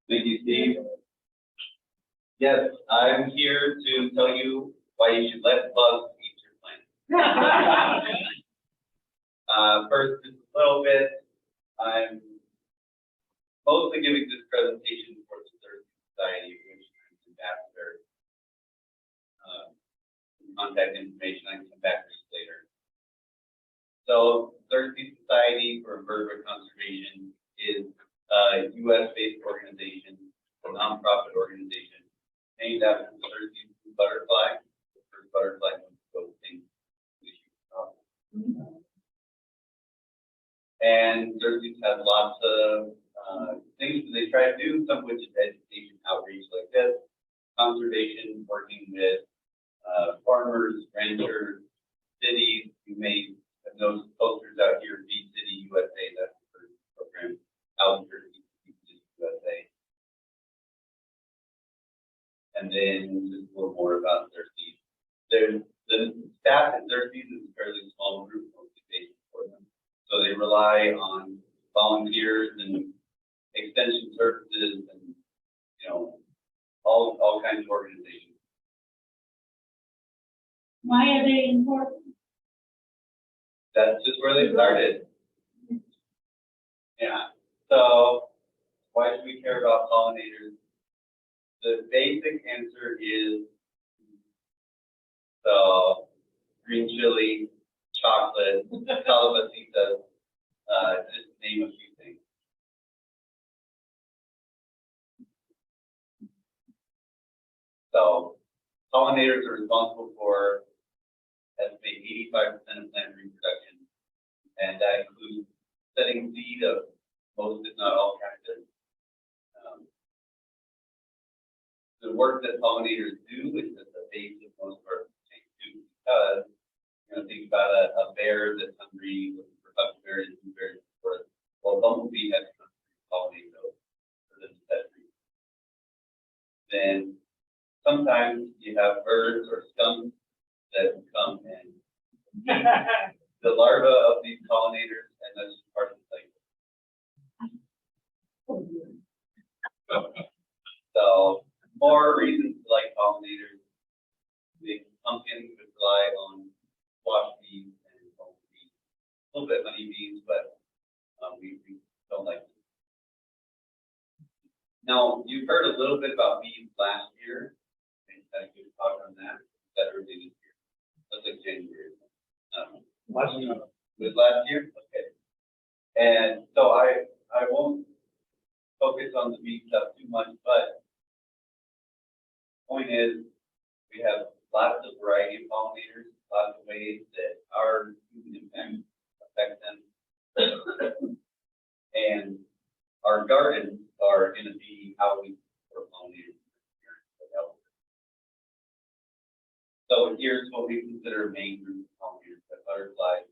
Thank you, Steve. Yes, I'm here to tell you why you should let bugs eat your plants. First, just a little bit. I'm mostly giving this presentation for the Thirsty Society, which is ambassador. Contact information, I can come back to this later. So, Thirsty Society for Invertebrate Conservation is a U.S.-based organization, a nonprofit organization, named after the thirsty butterfly, the first butterfly to go extinct. And Thirsty has lots of things that they try to do, some of which is education outreach like this, conservation, working with farmers, ranchers, cities. You may have noticed posters out here, Bee City USA, that's the first program out here, Bee City USA. And then just a little more about Thirsty. The staff at Thirsty is a fairly small group, mostly based for them. So they rely on volunteers and extension services and, you know, all kinds of organizations. Why are they important? That's just where they started. Yeah. So why should we care about pollinators? The basic answer is the green chili, chocolate, calabacitas, just to name a few things. So pollinators are responsible for estimate 85% of plant reproduction, and that includes setting seed of most, if not all, cactus. The work that pollinators do is at the base of most of our plants too, because think about a bear that's hungry looking for huckleberries and blueberries. Well, bumblebee has to pollinate those for them to set free. Then sometimes you have birds or skunks that come and eat the larvae of these pollinators, and that's just part of the cycle. So, more reasons to like pollinators. The pumpkins would rely on squash bees and bumblebees, a little bit honeybees, but we don't like them. Now, you've heard a little bit about bees last year. I could talk on that. That early this year. That's like January. Last year. Was last year? Okay. And so I won't focus on the bee stuff too much, but point is we have lots of variety of pollinators, lots of ways that our human impact affects them. And our gardens are going to be how we support pollinators. So here's what we consider main groups of pollinators: butterflies,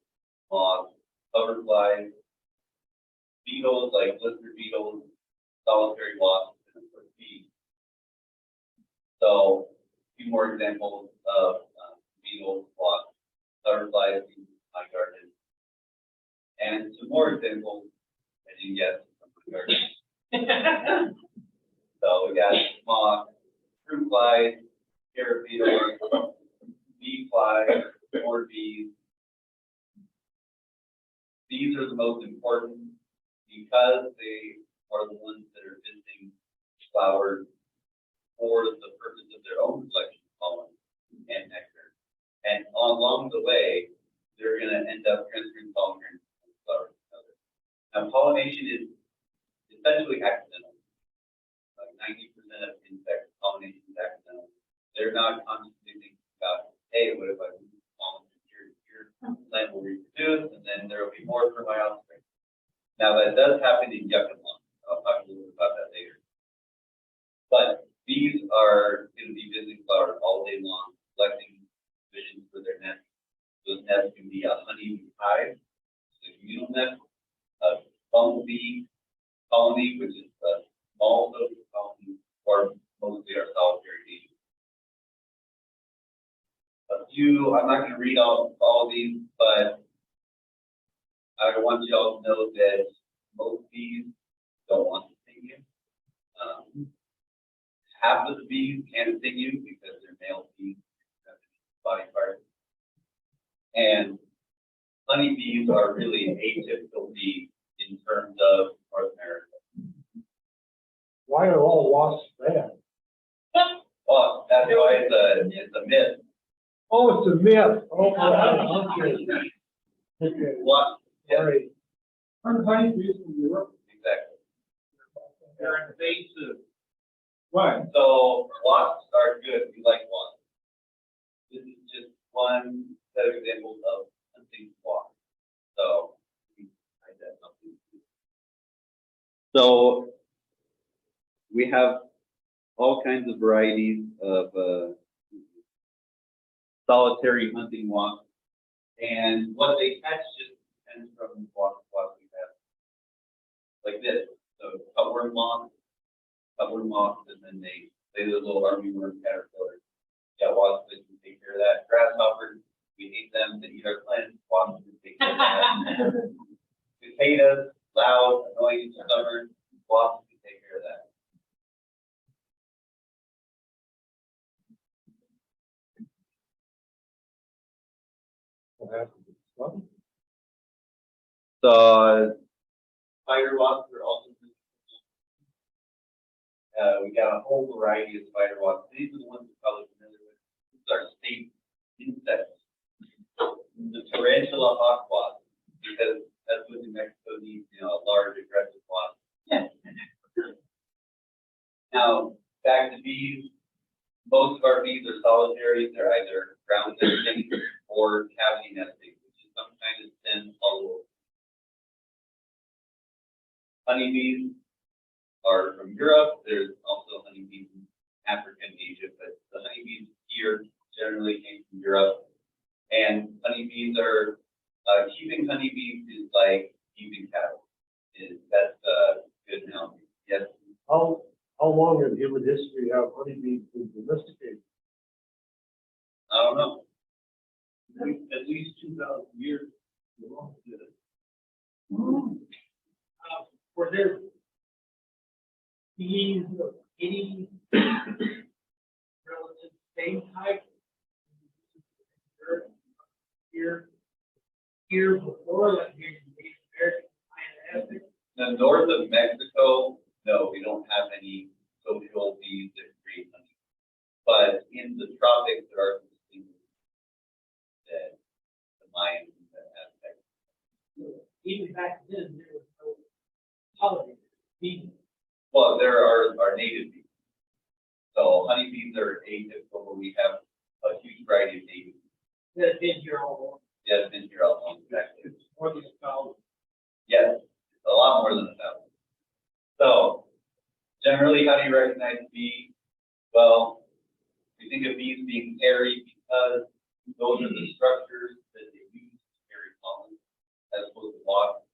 moths, butterflies, beetles like blister beetles, solitary wasps, and of course bees. So a few more examples of beetles, wasps, butterflies in my garden, and some more examples, as you guess, from my garden. So we got moths, fruit flies, carrot beetles, bee flies, more bees. These are the most important because they are the ones that are visiting flowers for the purpose of their own collection of pollen and nectar. And along the way, they're going to end up transferring pollen from flowers to others. Now, pollination is essentially accidental. Like 90% of insect pollination is accidental. They're not consciously thinking about, hey, what if I move pollen from here to here? The plant will reproduce, and then there will be more for my offspring. Now, that does happen in yucca plums. I'll talk a little bit about that later. But bees are going to be visiting flowers all day long, collecting provisions for their nests. Those nests can be a honeybee hive, a communal nest, a bumblebee colony, which is a small social colony, or mostly our solitary agents. A few, I'm not going to read all of these, but I want you all to know that most bees don't want to sting you. half of the bees can sting you because they're male bees, body parts. And honeybees are really an atypical bee in terms of North America. Why are all wasps bad? Well, that's why it's a myth. Oh, it's a myth. Oh, okay. Okay. What? Yeah, All right. Aren't honeybees from Europe? exactly. They're invasive. Why? So wasps are good. We like wasps. This is just one set of examples of hunting wasps. So we tried that something. So we have all kinds of varieties of solitary hunting wasps, and what they catch just depends from the wasp we have. Like this, so cutworm moths, and then they lay their little armyworm caterpillars. Yeah, wasps that can take care of that. Grasshoppers, we hate them, they eat our plants. Wasps can take care of that. Cicadas, loud, annoying, stubborn. Wasps can take care of that. So spider wasps are also we got a whole variety of spider wasps. These are the ones you're probably familiar with. These are state insects. The tarantula hawk wasp, because that's what New Mexico needs, a large aggressive wasp. Now, back to bees. Most of our bees are solitary. They're either ground nesting or cavity nesting, which is some kind of stem hollow. Honeybees are from Europe. There's also honeybees in Africa and Asia, but the honeybees here generally came from Europe. And honeybees are, keeping honeybees is like keeping cattle. That's a good analogy. Yes. How long in human history have honeybees been domesticated? I don't know. At least 2,000 years. Were there bees of any relative same type here before, like here in the American Atlantic? Now, north of Mexico, no, we don't have any social bees that create honey. But in the tropics, there are some things that the Mayans that aspect. Even back then, there was no pollinators. Bees. Well, there are native bees. So honeybees are atypical, but we have a huge variety of native bees. That have been here all along. Yeah, it's been here all along. Exactly. It's more than 1,000. Yes, a lot more than 1,000. So generally, how do you recognize a bee? Well, we think of bees being hairy because those are the structures that they use to carry pollen, as opposed to wasps.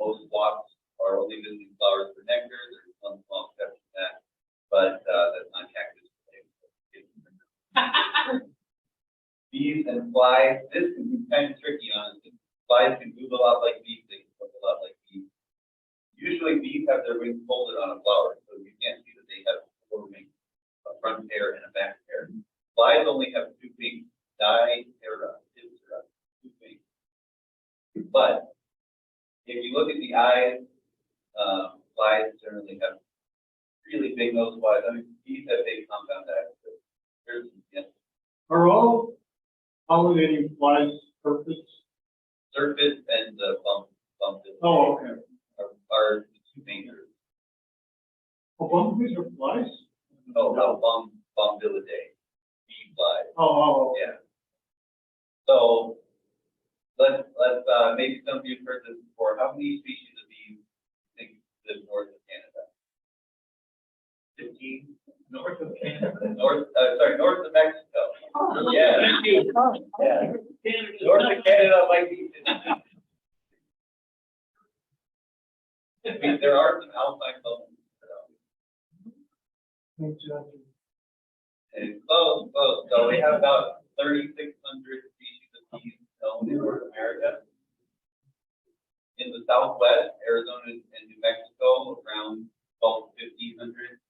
Most wasps are only visiting flowers for nectar. There's one small exception to that, but that's not cactus. Bees and flies. This can be kind of tricky, honestly. Flies can move a lot like bees. They can look a lot like bees. Usually, bees have their wings folded on a flower, so you can't see that they have 4 wings, a front pair and a back pair. Flies only have 2 wings, diptera, 2 wings. But if you look at the eyes, flies generally have really big nose flies. I mean, bees have big compound eyes. Yes. Are all pollinating flies surface? Surface and the bump. Oh, okay. Are the 2 main groups. Oh, bumblebees are flies? Oh, Bumbilidae, bee flies. Oh. Yeah. So let's maybe some of you have heard this before. How many species of bees think live north of Canada? 15. North of Canada. North of Mexico. Oh, Yeah. thank you. Yeah. North of Canada might be 15. I mean, there are some alpine bones. And close. So we have about 3,600 species of bees known in North America. In the Southwest, Arizona and New Mexico, around 1,200 to 1,500.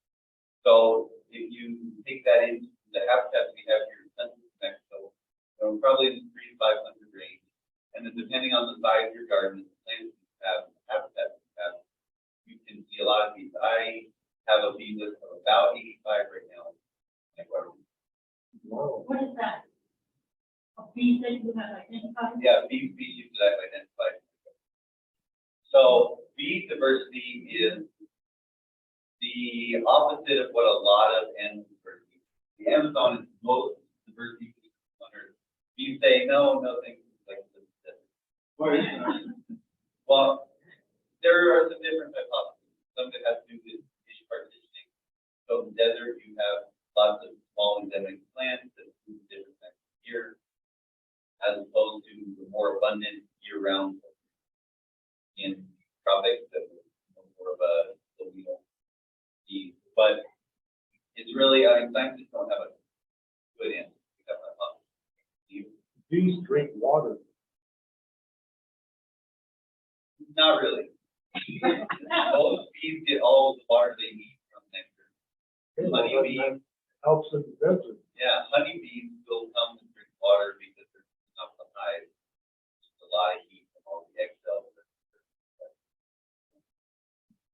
So if you take that into the habitat we have here in Central New Mexico, probably in the 300 to 500 range. And then depending on the size of your garden, the plants you have, the habitat you have, you can see a lot of these. I have a bee list of about 85 right now. Wow. What is that? A bee that you have identified? Yeah, bee species that I've identified. So bee diversity is the opposite of what a lot of animal diversity is. The Amazon is most diversity on Earth. You say no, thank you, like this. Well, there are some different hypotheses. Some that have to do with fish partitioning. So in the desert, you have lots of small endemic plants that do different times of year, as opposed to the more abundant year-round in tropics that are more of a colonial bee. But it's really, scientists don't have a good answer to that hypothesis. Bees drink water. Not really. Most bees get all the water they need from nectar. Honeybees, Helps in the desert. yeah, honeybees will come and drink water because there's enough to hide. Just a lot of heat from all the egg cells. Do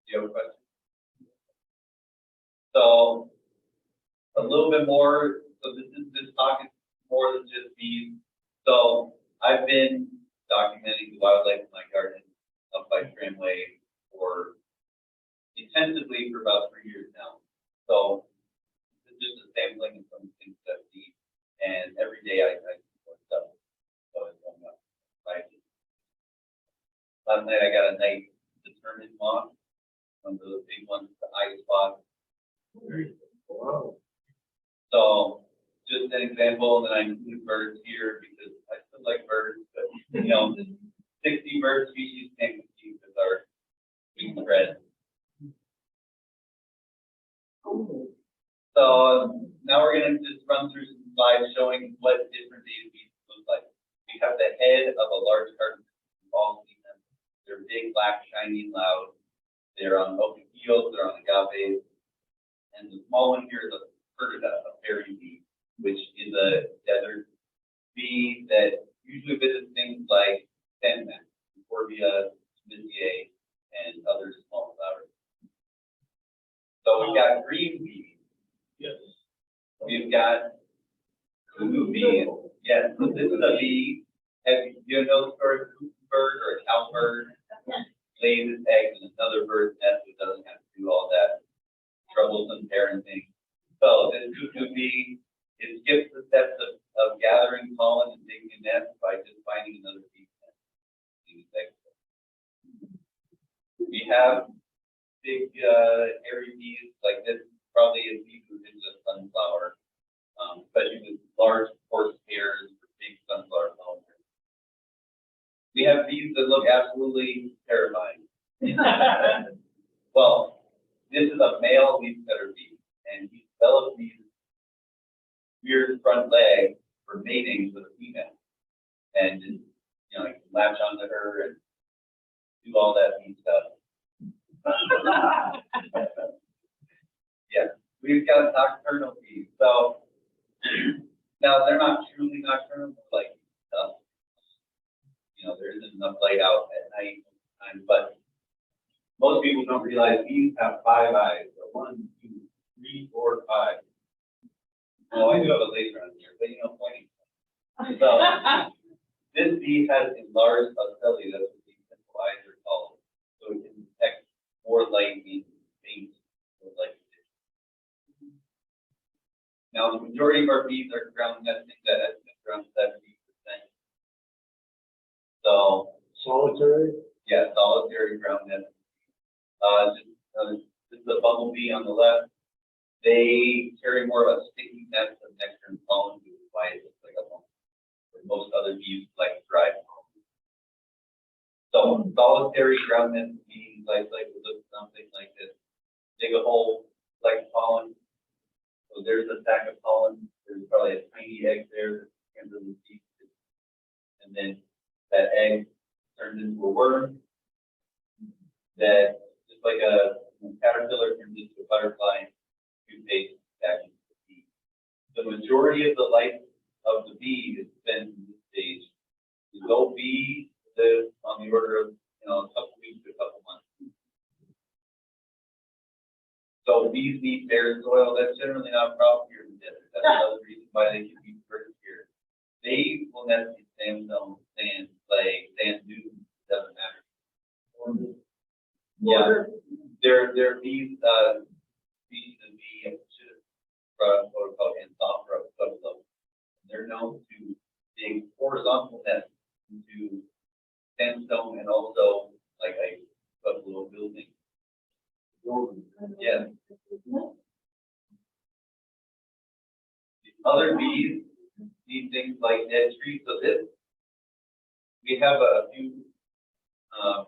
you have a question? So, a little bit more, so this talk is more than just bees. So, I've been documenting the wildlife in my garden up by Tramway intensively for about 3 years now. So, it's just a sampling of some things that I see, and every day I see more stuff. So, it's going up. Right? Last night I got a nice determined moth, one of those big ones, the eye spot. Wow. So, just an example, and then I include birds here because I still like birds, but 60 bird species can't compete with our wing spread. So now we're going to just run through some slides showing what different data beads look like. We have the head of a large garden. You've all seen them. They're big, black, shiny, and loud. They're on open fields. They're on agaves. And the small one here is a perdita, a fairy bee, which is a desert bee that usually visits things like sandman, Euphorbia, Smithia, and other small flowers. So we've got green bees. Yes. We've got cuckoo bees. Yes, so this is a bee. Have you know the story of a cuckoo bird or a cowbird? Lays its eggs in another bird's nest, so it doesn't have to do all that troublesome parenting. So this cuckoo bee, it skips the steps of gathering pollen and making a nest by just finding another bee's nest. We have big hairy bees like this, probably a bee who is a sunflower, especially with large coarse hairs for big sunflower pollinators. We have bees that look absolutely terrifying. Well, this is a male leafcutter bee, and he developed these weird front legs for mating with a female. And just, you can latch onto her and do all that bee stuff. Yeah, we've got nocturnal bees. So now they're not truly nocturnal, like there isn't enough light out at night sometimes, but most people don't realize bees have 5 eyes. So 1, 2, 3, 4, 5. Well, I do have a laser on here, but pointing. So this bee has enlarged ocelli, that's what these simple eyes are called. So it can detect more light in faint or light conditions. Now the majority of our bees are ground nesting, that estimate around 70%. So Solitary. yeah, solitary ground nesting. This is a bumblebee on the left. They carry more of a sticky nest of nectar and pollen, which is why it looks like a lump. Most other bees like dry pollen. So solitary ground nesting bees like to look something like this. Dig a hole, collect pollen. So there's a sack of pollen. There's probably a tiny egg there that's really deep. And then that egg turns into a worm that, just like a caterpillar, turns into a butterfly, pupates back the majority of the life of the bee is spent in this stage. The adult bee lives on the order of, a couple weeks to a couple months. So bees need bare soil. That's generally not a problem here in the desert. That's another reason why they can be first here. They will nest in sandstone, sand, clay, sand dunes. Doesn't matter. Yeah, they're bees. Bees and bee protocol and soft level. They're known to dig horizontal nests into sandstone and also like a little building. Yeah. Other bees need things like dead trees. So we have a few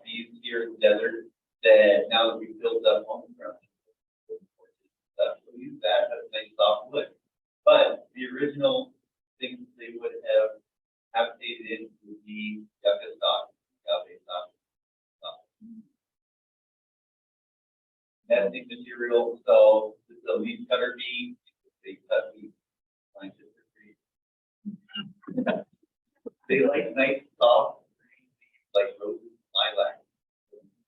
bees here in the desert that now that we've built up homes around stuff, we use that as a nice soft wood. But the original things they would have habitated in would be yucca stock, agave stock. Nesting material, so it's a leaf cutter bee. They cut leaves, scientific trees. They like nice soft green leaves like roses, lilac,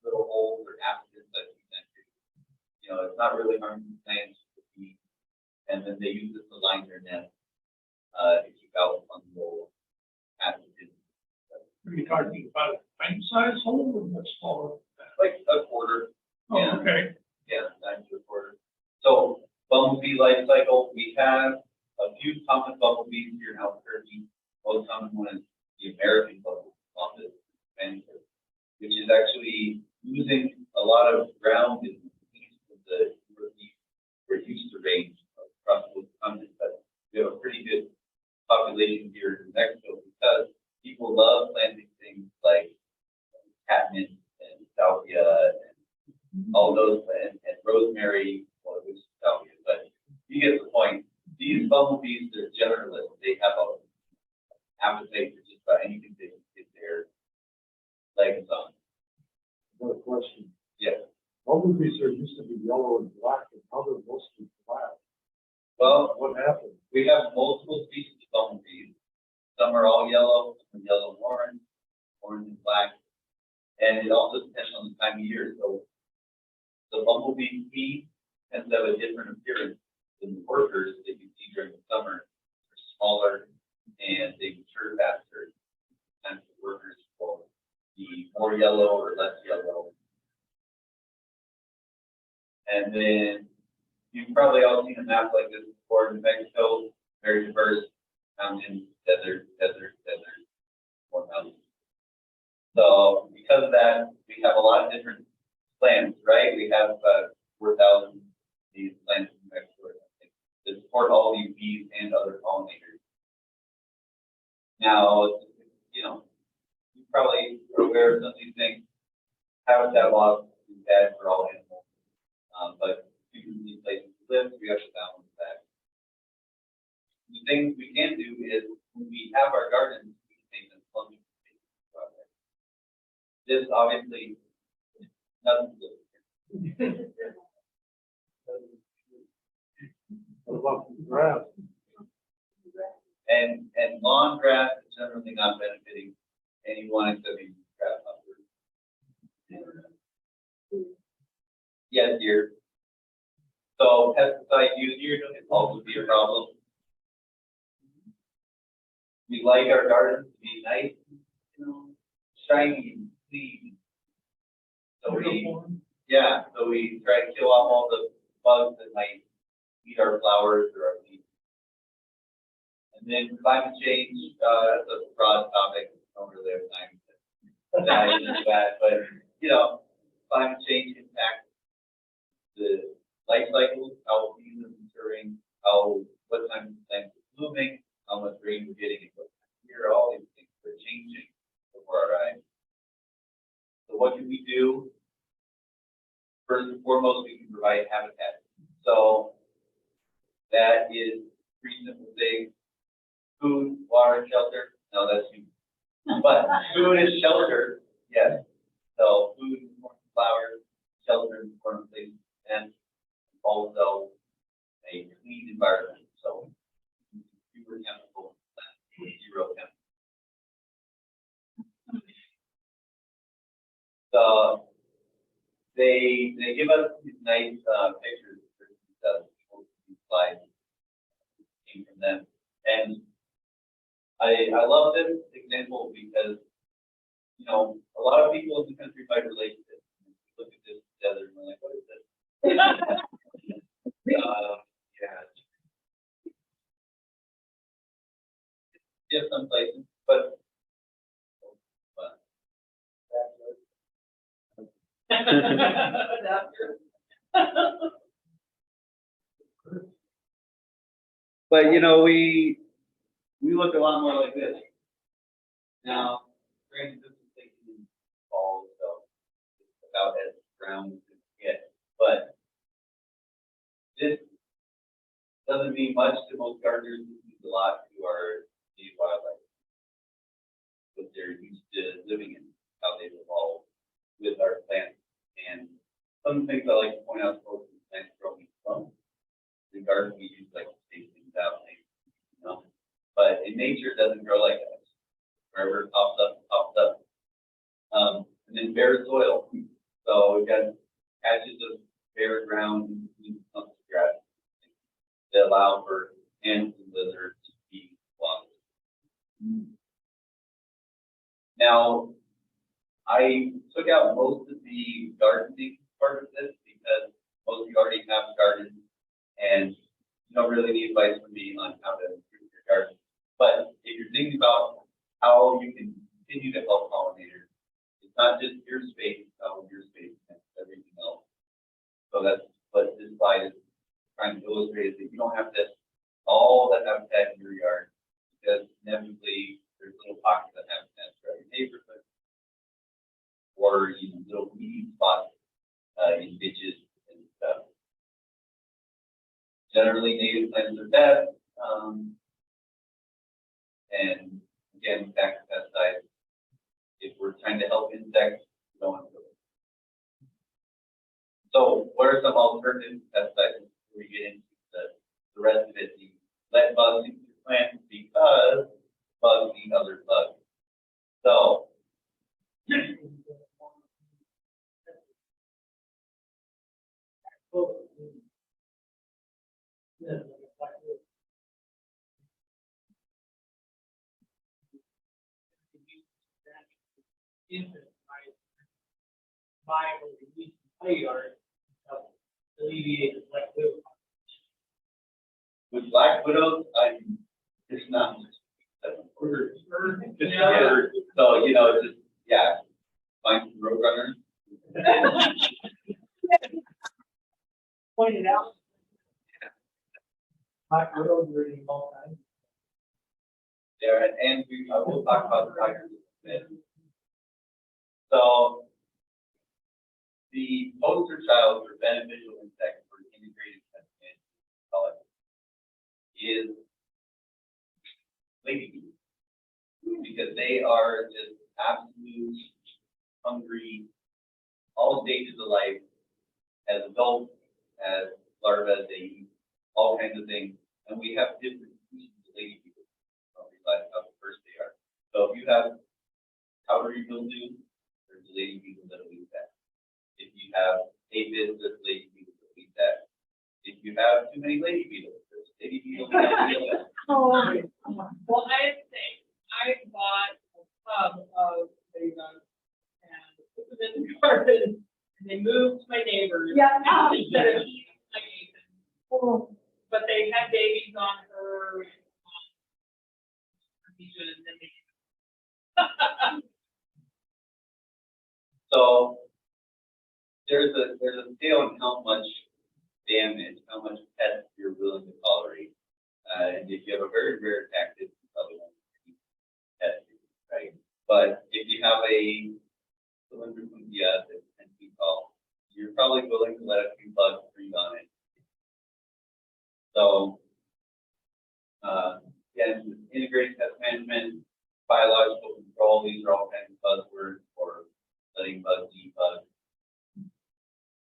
little holes or aspens that you can do. It's not really harming plants to bee, and then they use it to line their nest to keep out fungal pathogens. Are you talking about a pint size hole or much smaller? Like a quarter. Yeah. Oh, okay. Yeah, 9 to a quarter. So bumblebee life cycle, we have a few common bumblebees here in Albuquerque. Most common one is the American bumblebee, which is actually losing a lot of ground in the east of the northeast, where it used to range across the continent. But we have a pretty good population here in Mexico because people love planting things like catnip and salvia and all those, and rosemary, well, which is salvia, but you get the point. These bumblebees, they're generalists. They have a appetite for just about anything they can get their legs on. Another question. Yes. Bumblebees are used to be yellow and black, and now they're mostly black. Well, What happened? we have multiple species of bumblebees. Some are all yellow, some are yellow and orange and black. And it also depends on the time of year. So the bumblebee queen tends to have a different appearance than the workers that you see during the summer. They're smaller and they mature faster. Sometimes the workers will be more yellow or less yellow. And then you've probably all seen a map like this before. New Mexico, very diverse, mountains, desert, more mountains. So because of that, we have a lot of different plants, right? We have 4,000 these plants in Mexico that support all these bees and other pollinators. Now, you probably are aware of some of these things. Habitat loss is bad for all animals, but people need places to live, so we have to balance that. The things we can do is when we have our gardens, we can make them plumbing. This obviously doesn't live. What about the grass? And lawn grass is generally not benefiting anyone except maybe grasshoppers. Yes, dear. So pesticide use here can also be a problem. We like our gardens to be nice, shiny and clean. So we try to kill off all the bugs that might eat our flowers or our leaves. And then climate change, that's a broad topic. I don't really have time to dive into that, but climate change impacts the life cycles, how seasons are maturing, what time the plants are blooming, how much rain we're getting, and what time of year. All these things are changing before our eyes. So what can we do? First and foremost, we can provide habitat. So that is pretty simple things. Food, water, shelter. No, that's you. But food is shelter, yes. So food is important, flowers, shelter is important place, and also a clean environment. So fewer chemicals, zero chemicals. So they give us these nice pictures that these slides came from them, and I love this example because a lot of people in the country might relate to this. We look at this together and we're like, what is this? Yeah, some places, but but we look a lot more like this. Now, granted, this is taken in fall, so it's about as brown as it gets. But this doesn't mean much to most gardeners. It means a lot to our native wildlife, what they're used to living in, how they've evolved with our plants. And some things I like to point out both in plants growing from the garden we use like to take things out, but in nature it doesn't grow like that. Wherever it pops up, pops up. And then bare soil. So we've got patches of bare ground and some grass that allow for ants and lizards to be watered. Now, I took out most of the gardening part of this because most of you already have gardens and you don't really need advice from me on how to improve your garden. But if you're thinking about how you can continue to help pollinators, it's not just your space, how your space and everything else. So that's what this slide is trying to illustrate, is that you don't have to all that habitat in your yard, because inevitably there's little pockets of habitat throughout your neighborhood, or little weed spots in ditches and stuff. Generally, native plants are best, and again, back to pesticides. If we're trying to help insects, we don't want to do it. So, what are some alternative pesticides before we get into the rest of it? You let bugs into your plants because bugs eat other bugs. So, Viable to use the play yard to help alleviate the black widow. with black widows, it's not just Yeah. so just find some road runners. Pointed out. Black widows are in all kinds. There, and I will talk about the tigers in a bit. So, the poster child for beneficial insects for integrated pest management is ladybees, because they are just absolute hungry, all stages of life, as adults, as larvae, they eat all kinds of things, and we have different species of ladybees. Realize how diverse they are. So if you have powdery mildew, there's a lady beetle that'll eat that. If you have aphids, there's a lady beetle that'll eat that. If you have too many lady beetles, there's a lady beetle that'll eat that. Well, I have to say, I bought a tub of ladybugs and put them in the garden, and they moved to my neighbors. Yeah. Instead of eating my aphids. But they had babies on her. And then they So there's a scale on how much damage, how much pest you're willing to tolerate. And if you have a very rare cactus, you probably won't eat pest, right? But if you have a cylinder that's 10 feet tall, you're probably willing to let a few bugs breathe on it. So again, integrated pest management, biological control, these are all kinds of buzzwords for letting bugs eat bugs.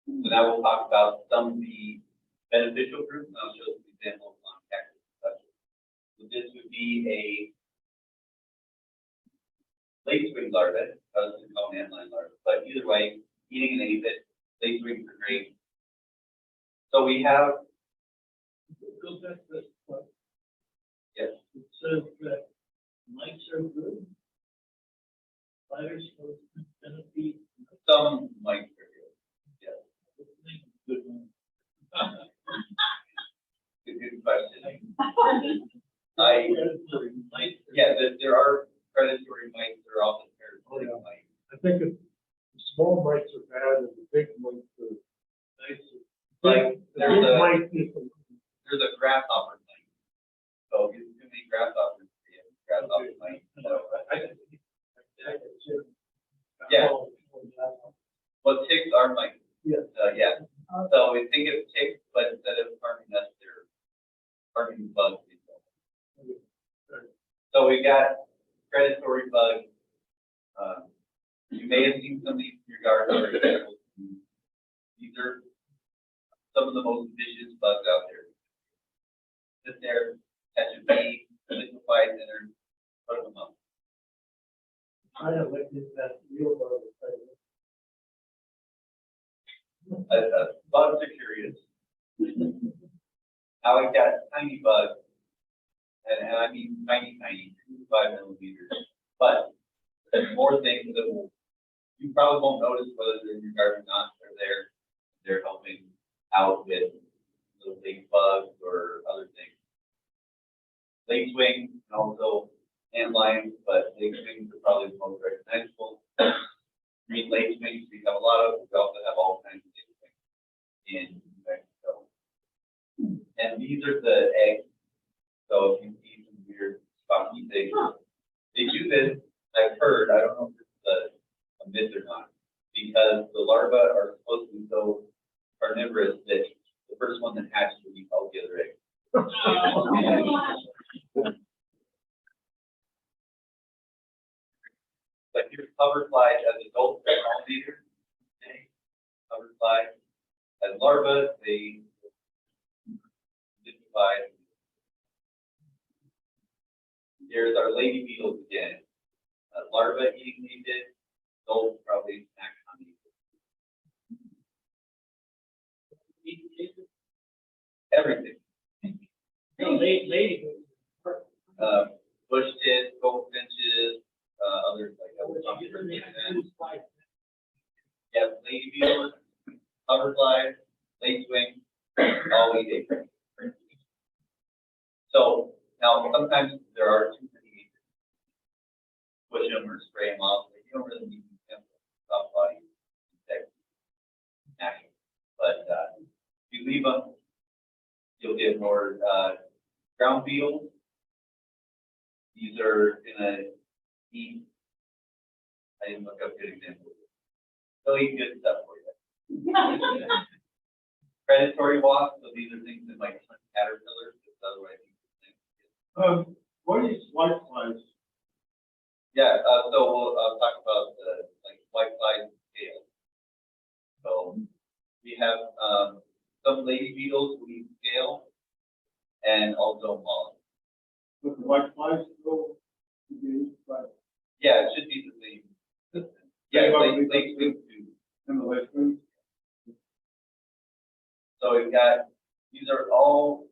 So now we'll talk about some of the beneficial groups, and I'll show some examples on cactus. So this would be a late spring larva, as we call an antline larva. But either way, eating an aphid, late springs are great. So we have, Go back to this point. yes, It says that mites are good. Spiders are gonna be. some mites are good. Yes, Good one. good question. I, Mites are- yeah, there are predatory mites, there are also parasitic Oh, yeah. mites. I think the small mites are bad and the big mites are nice. Like, The there's big a, mite is there's a grasshopper mite. So if you too many grasshoppers, you have grasshopper mite. So, yeah, but ticks are mites. Yes. Yeah. So we think of ticks, but instead of harming us, they're harming bugs. So we got predatory bugs. You may have seen some of these in your garden already. These are some of the most vicious bugs out there. Sit there, catch a bee, liquefy it, and then put them up. I don't like this, that real bug. Bugs are curious. Now we got tiny bugs, and I mean tiny, 2 to 5 millimeters. But there's more things that you probably won't notice whether they're in your garden or not. They're there. They're helping out with little big bugs or other things. Lacewing and also ant lions, but lacewings are probably the most recognizable. Green lacewings, we have a lot of. We also have all kinds of lacewings in Mexico. And these are the eggs. So if you see some weird stocky things, they do this. I've heard. I don't know if it's a myth or not, because the larvae are supposed to be so carnivorous that the first one that hatches will eat all the other eggs. But here's cover flies as adults, they're pollinators. Okay. Cover flies as larvae, they liquefy. Here's our lady beetles again. Larvae eating aphid, adults probably snack on aphid. Everything. Lady. Bush tits, goldfinches, others like that. Yeah, lady beetles, cover flies, lacewing, all eat aphid. So now sometimes there are too many aphids. Push them or spray them off. You don't really need them to stop body insects naturally. But if you leave them, you'll get more ground beetles. These are gonna eat. I didn't look up good examples. They'll eat good stuff for you. Predatory wasps. So these are things that might hunt caterpillars. Because otherwise, What is white flies? yeah. So we'll talk about the like white flies and scales. So we have some lady beetles who eat scale, and also mollusks. With the white flies go to be like Yeah, it should be the same system. Yeah, they swing too. in the lake food. So we've got, these are all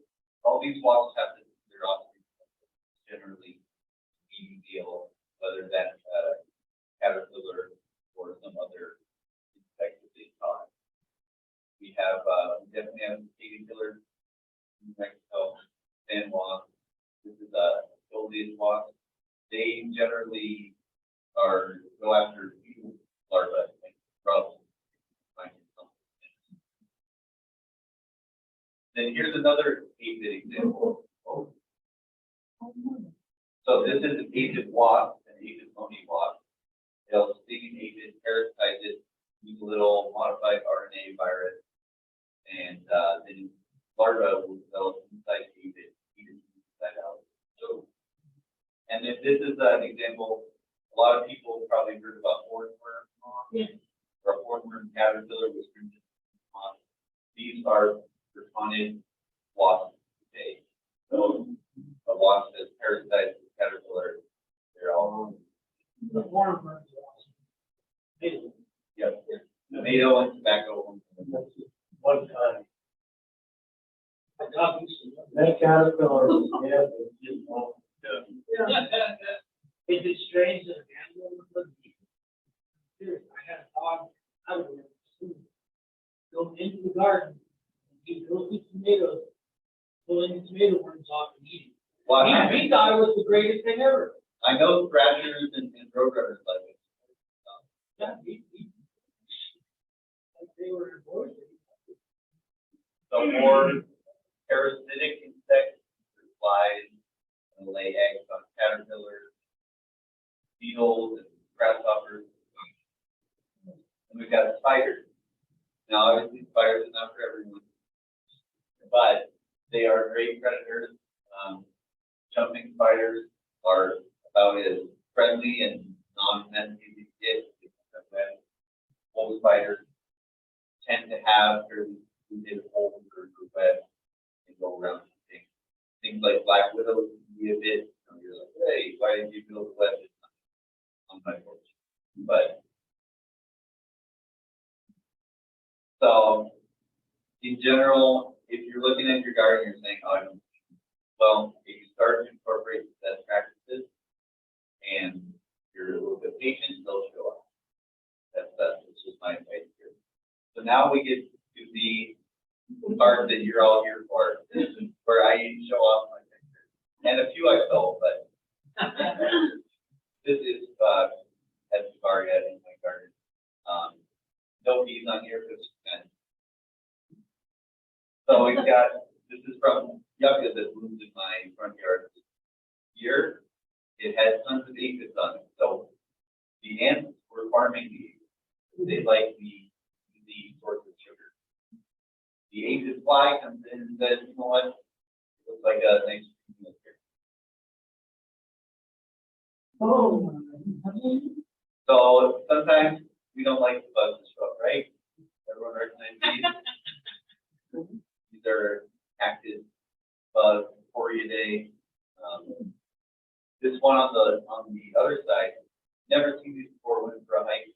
these wasps have their offspring generally eating eel, whether that's caterpillar or some other insect that they caught. We have, definitely have eating killer in Mexico, sand wasp. This is a Goldfish wasp. They generally go after beetle larvae and grubs. Then here's another aphid example. So this is an aphid wasp, an aphid phony wasp. They'll sting an aphid, parasitize it, use a little modified RNA virus, and then larvae will develop inside the aphid, eat it inside out. So, and then this is an example. A lot of people probably heard about hornworm moth, or hornworm caterpillar, which is moth. These are responded wasps today. So a wasp has parasites, caterpillars, they're all, The farm runs awesome. Amazing. yep. Tomato and tobacco. That's just one time. I got used to that. That caterpillar, yeah, it's just one. Is it strange that an animal would live? Serious, I had a dog, I would go into the garden, and he'd go through tomatoes, pulling the tomato worms off and eating. Well, He thought it was the greatest thing ever. I know thrashers and roadrunners like it. Yeah, like they were boys. So more parasitic insects, flies, and lay eggs on caterpillars, beetles, and grasshoppers. And we've got spiders. Now, obviously, spiders are not for everyone, but they are great predators. Jumping spiders are about as friendly and non-messy as you get. Old spiders tend to have fairly good holes or web and go around things. Things like black widows can be a bit, you're like, hey, why did you build a web on my porch? But so in general, if you're looking at your garden, you're saying, oh, I don't. Well, if you start to incorporate best practices and you're a little bit patient, they'll show up. That's just my advice here. So now we get to the part that you're all here for. This is where I show off my pictures. And a few I sold, but this is at the bar yet in my garden. No bees on here because so we've got, this is from yucca that blooms in my front yard this year. It has tons of aphids on it. So the ants were farming these. They like the source of sugar. The aphid fly comes in and says, you know what? It looks like a nice meal here. Oh. So sometimes we don't like the bugs and stuff, right? Everyone recognizes these. These are cactus bugs, Coriidae. This one on the other side, never seen these before. Went for a hike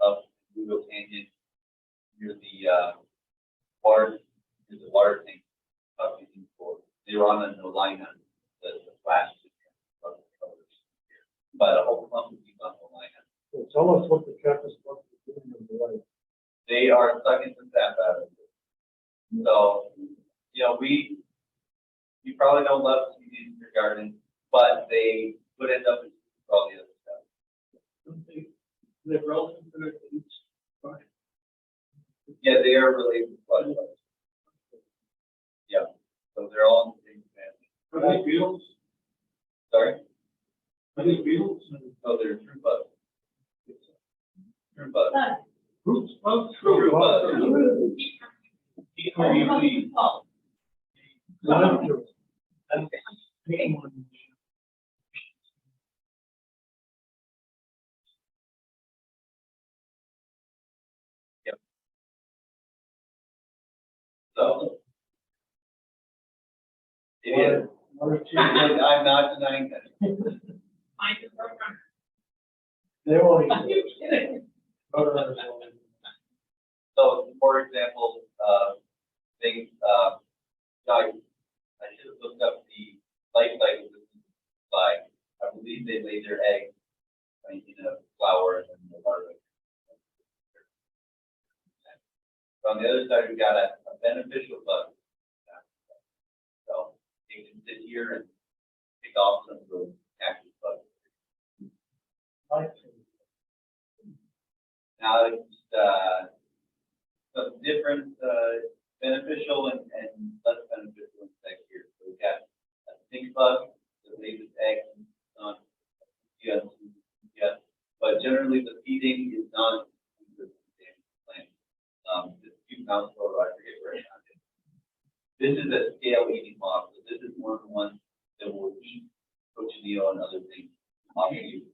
up Lugo Canyon near the water. There's a water tank up in before. They were on the line on the flash. But a whole clump of these on the line. So tell us what the cactus bugs are doing in the light. They are sucking the sap out of it. So, you know, you probably don't love to see these in your garden, but they would end up in all the other stuff. The relevant to their needs. Yeah, they are related to blood bugs. Yeah, so they're all in the same family. Are they beetles? Sorry? Are they beetles? Oh, they're true bugs. True bugs. Roots, bugs? True bugs. T-R-U-E. So it is. I'm not denying that. Find the program. They won't Are you kidding? even. So, for example, things, I should have looked up the life cycle of this fly. I believe they lay their eggs in a flower and then the larvae. So on the other side, we've got a beneficial bug. So you can sit here and pick off some of those cactus bugs. Now, some different beneficial and less beneficial insects here. So we've got a stink bug that lays its eggs on but generally the feeding is not the plant. This few pounds total, I forget where it's at. This is a scale eating moth. So this is one of the ones that will eat cochineal and other things off of you.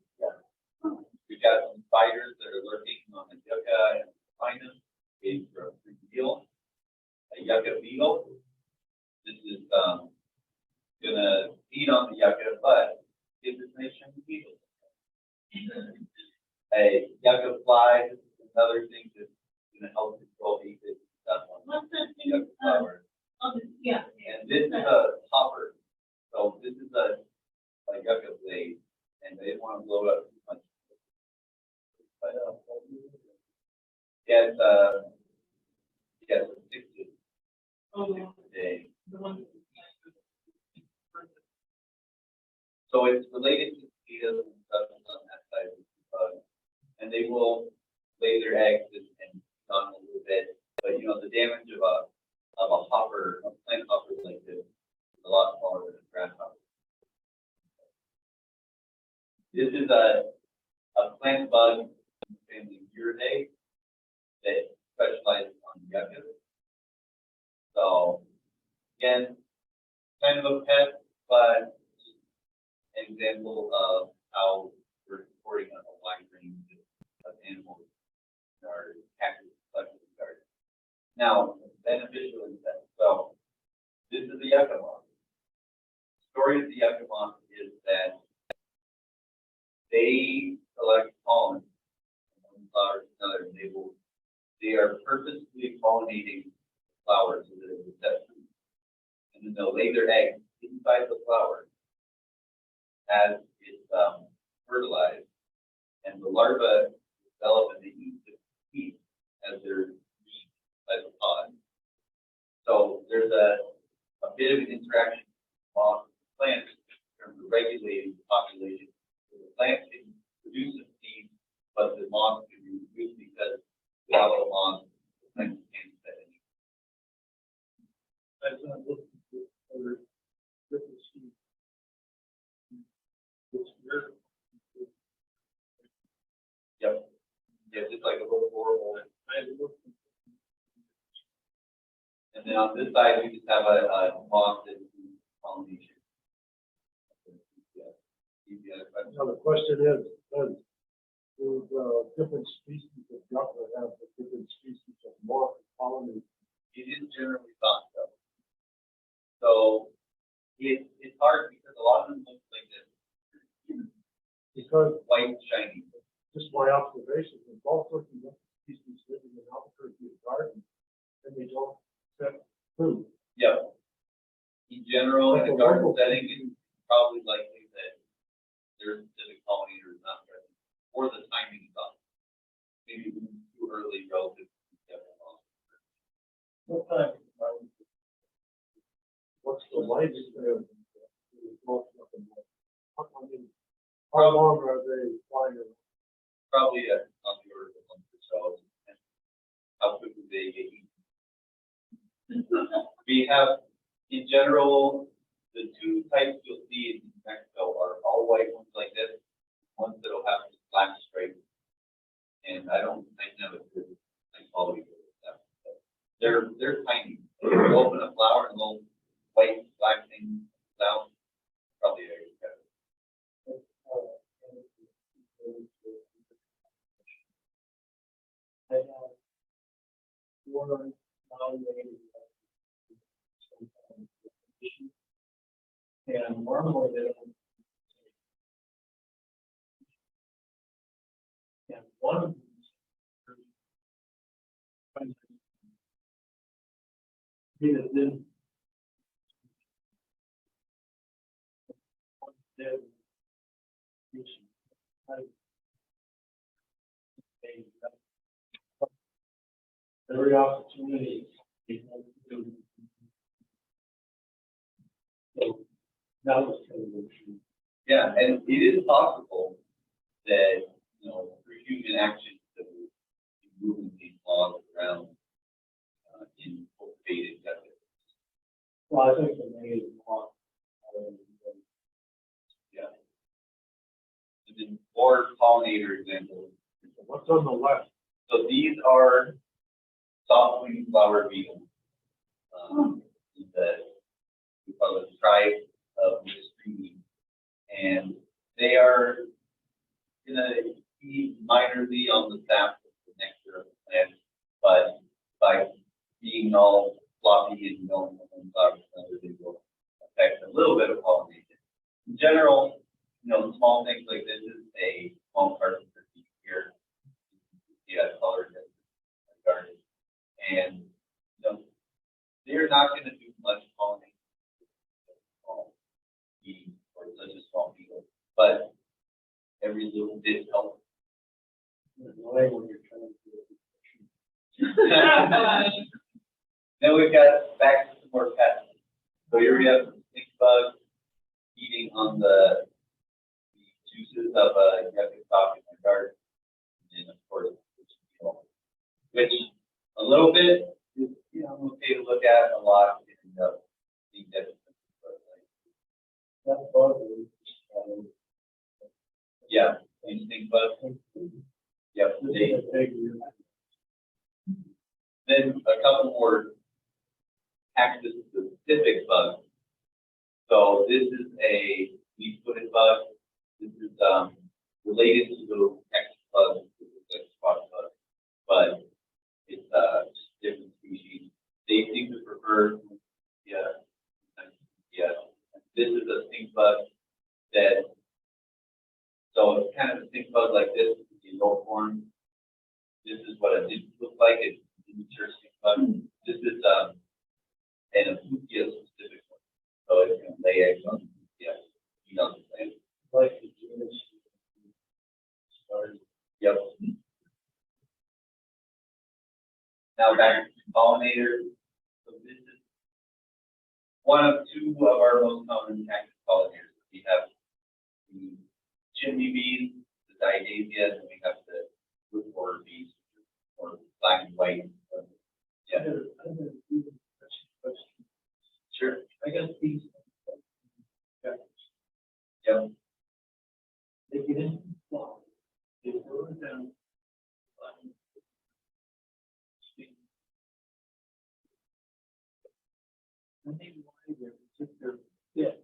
We've got some spiders that are lurking on the yucca and pinus, waiting for a yucca beetle. This is gonna feed on the yucca, but get this nice shiny beetle. A yucca fly is another thing that's gonna help control aphids and stuff on What's that the thing? yucca flower. Yeah. And this is a hopper, so this is a yucca blade, and they didn't want to blow it up too much. But, yes, yes, 60 Oh, a day. the one. So it's related to mosquitoes and stuff on that side of the bug. And they will lay their eggs and on a little bit, but you know, the damage of a hopper, a plant hopper like this is a lot smaller than a grasshopper. This is a plant bug family Uridae that specializes on yuccas. So again, kind of a pet, but an example of how we're supporting a wide range of animals in our cactus collection garden. Now, beneficial insects. So this is the yucca moth. The story of the yucca moth is that they collect pollen from one flower to another, and they are purposely pollinating flowers so that it will set fruit. And then they'll lay their eggs inside the flower as it's fertilized, and the larvae develop and they eat the seed as they're eaten by the pod. So there's a bit of an interaction among plants in terms of regulating the population. So the plant can produce a seed, but the moth can be reduced because without a moth, the plant can't set any. As I'm looking for other different seeds. It's very- Yep. Yeah, just like a little horrible. I look. And then on this side, we just have a moth that's pollination. Now, the question is, does different species of yucca have a different species of moth pollinate? It is generally thought so. So it's hard because a lot of them look like this, Because white and shiny. just my observation, there's all sorts of yucca species living in Albuquerque garden, and they don't set fruit. Yep. In general, in a garden setting, it's probably likely that their specific pollinator is not present, or the timing is off. Maybe too early relative to the other moths. What time? What's the lifespan? I mean, how long are they flying around? Probably on the order of a month or so, and how quickly they get eaten. We have, in general, the two types you'll see in Mexico are all white ones like this, ones that'll have this black stripe. And I never good quality with them. They're tiny. You open a flower and little white, black thing out, probably a And normally they don't. And one of them. He that didn't. Every opportunity. So that was kind of interesting. yeah, and it is possible that, you know, through human actions that will be moving these laws around in cultivated methods. Well, I think the main part. Yeah. And then more pollinator examples. What's on the left? So these are soft wing flower beetles. We call it tribe of mystery, and they are gonna feed minorly on the sap of the nectar of the plant, but by being all floppy and going from one flower to another, they will affect the little bit of pollination. In general, small things like this is a small carpenter here. Yeah, colored garden. And, they're not going to do much pollination or such a small field, but every little bit helps. When you're trying to do it. Then we've got back to some more pests. So here we have some stink bugs eating on the juices of a yucca stock in my garden. And of course, which a little bit is, okay to look at, a lot and being dead. That bug is, Yeah, and stink bugs. Yep, then a couple more cactus specific bugs. So this is a leaf-footed bug. This is related to the cactus bug, like spot bug, but it's just different species. They seem to prefer, yeah. This is a stink bug that, so it's kind of a stink bug like this, the adult form. This is what it did look like. It's a mature stink bug. This is an Aputia specific one. So it's going to lay eggs on, feed on the plant. like the genus. Started. Yep. Now back to pollinators. So this is one of two of our most common cactus pollinators. We have the chimney bees, the didasia, and we have the wood borer bees, or black and white. Yeah, sure. I guess these. Yep. They get into the flower, they throw it down. When they lie there, it's their fit.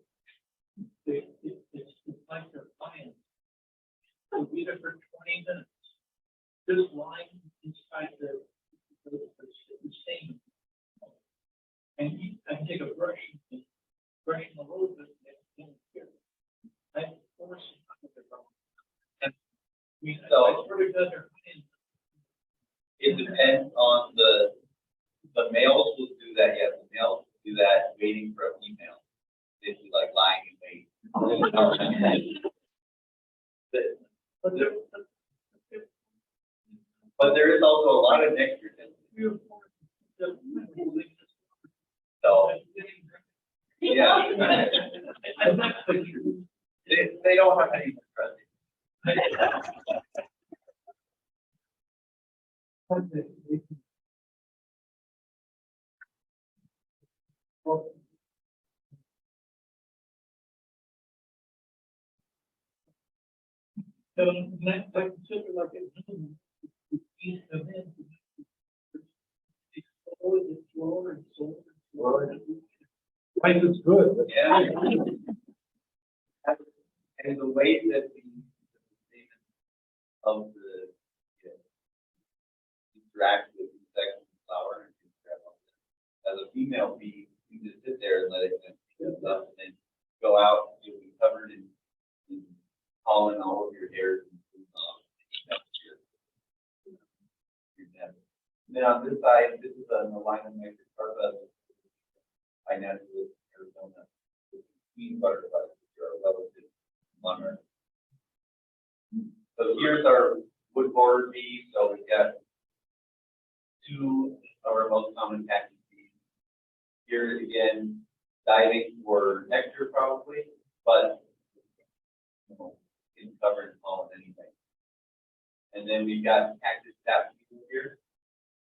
It's like they're flying. So be there for 20 minutes. Just lying inside the same. And I take a brush and brushing a little bit. I force it. And So- I sort of got their hand. It depends on the males will do that, yes, the males will do that waiting for a female. It's like lying in wait. But there is also a lot of nitrogen. So, yeah. They don't have any trust. So, I consider like it's easy to manage. It's slower and slower and slower. Life is good. That's Yeah. great. And the way that the statement of the interact with insects and flower as a female bee, you just sit there and let it get up and then go out, you'll be covered in pollen all over your hair. And then on this side, this is an alignment microcarpa. I naturally Arizona. Queen butterflies, which are relative on Earth. So here's our wood borer bee. So we've got two of our most common cactus bees. Here again, diving for nectar probably, but it's covered in pollen anyway. And then we've got cactus tap beetles here,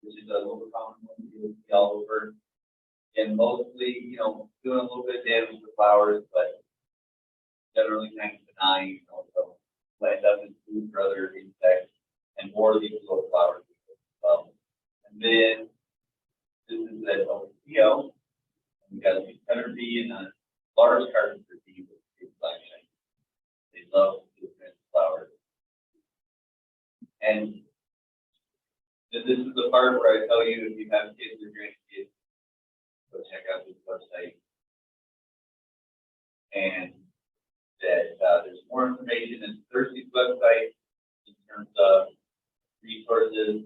which is a little common one you'll see all over. And mostly, doing a little bit of damage to flowers, but generally kind of benign, so land up in food for other insects and more of these little flowers as well. And then this is an OPO. We've got a big cutter bee and a large carpenter bee with big black shine. They love different flowers. And this is the part where I tell you if you have kids or grandkids, go check out this website. more information is Thirsty's website in terms of resources.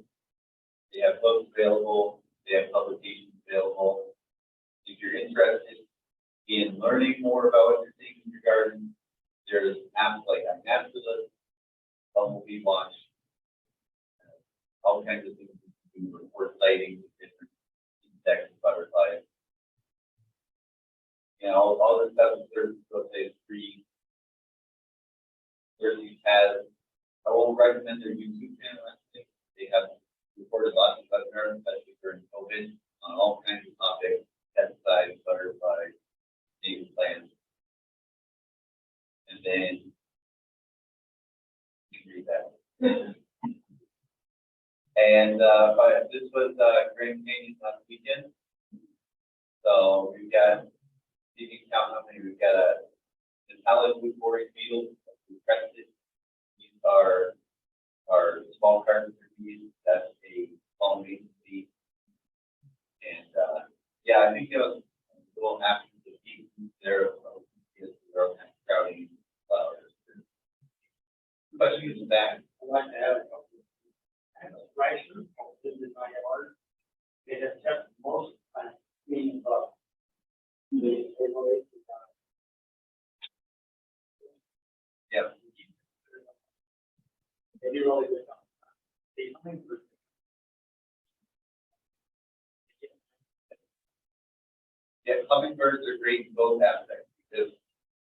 They have books available, they have publications available. If you're interested in learning more about what you're seeing in your garden, there's apps like Untitled, Bumble Watch, all kinds of things to report sightings of different insects and butterflies. You know, all this stuff is free. Thirsty has, I will recommend their YouTube channel. I think they have recorded lots of webinars, especially during COVID, on all kinds of topics, pesticides, butterflies, native plants. And then you can read that. And but this was Grand Canyon last weekend. So we've got, you can count how many we've got. The Untitled wood-boring beetles, we crested. These are small carpenter bees. That's a pollinator bee. And yeah, I think it was a little after the peak there. They're kind of crowding flowers. Questions in that? I'd like to add a couple. I have a spicer in my yard. It has kept most plants clean up. Yeah. They do really good. They hummingbirds. Yeah, hummingbirds are great in both aspects because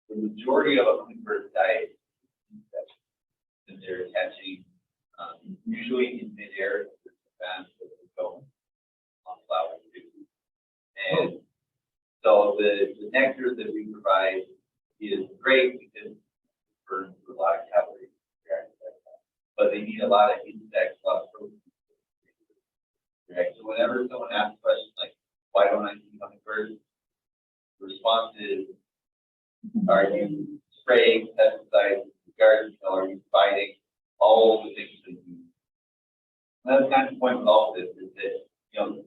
the majority of a hummingbird's diet is insects that they're catching, usually in midair, fast that they go on flowers too. And so the nectar that we provide is great because it burns a lot of calories, but they need a lot of insects, a lot of protein. Right? So whenever someone asks questions like, why don't I see hummingbirds? The response is, are you spraying pesticides in the garden? Are you fighting all the things that you do? Another kind of point with all this is that, you know,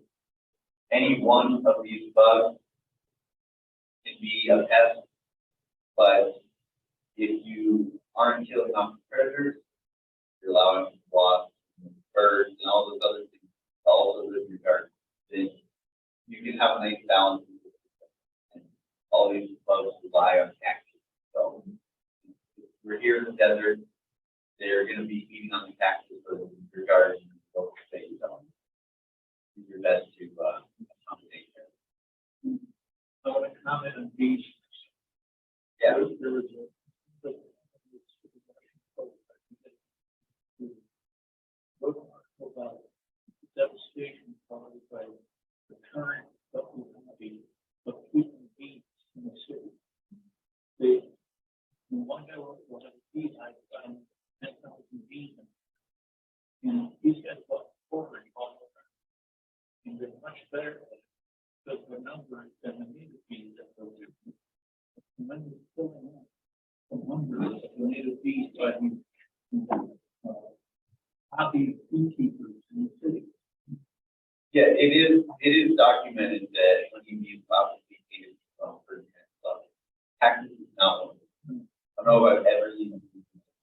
any one of these bugs can be a pest, but if you aren't killing off predators, you're allowing wasps, birds, and all those other things to also live in your garden, then you can have a nice balance. And all these bugs rely on cactus. So we're here in the desert. They're going to be feeding on the cactus for your garden. So do your best to accommodate them. So I want to comment on bees. Yeah. There was about devastation caused by the current of keeping bees in the city. They, one guy was at a bee hive, found 10,000 bees in it. And he's got about 400 all over. And they're much better at it because the numbers than the native bees that go there. And when they're filling up the numbers of the native bees by hobby beekeepers in the city. Yeah, it is documented that honeybees allow to be native for stuff. Cactus is not one. I don't know about ever seen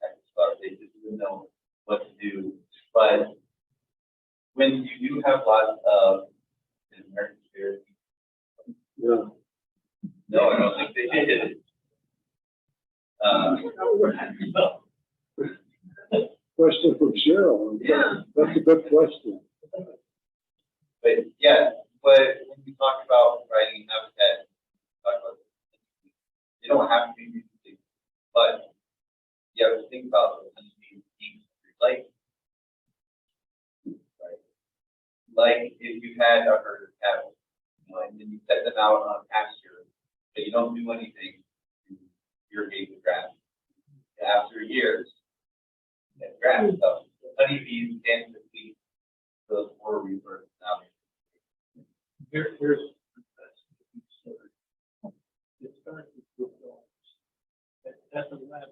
cactus stuff. They just don't know what to do. But when you do have lots of American spirit, Yeah. no, I don't think they did. Question from Cheryl. Yeah. That's a good question. But yeah, but when we talk about providing habitat, talk about they don't have to be music, but you have to think about the honeybees being like, right? Like if you had a herd of cattle, you know, and then you set them out on pasture, but you don't do anything to irrigate the grass. After years, that grass stuff, honeybees tend to feed those poor rebirths out. Here's it starts with dogs. That's a lab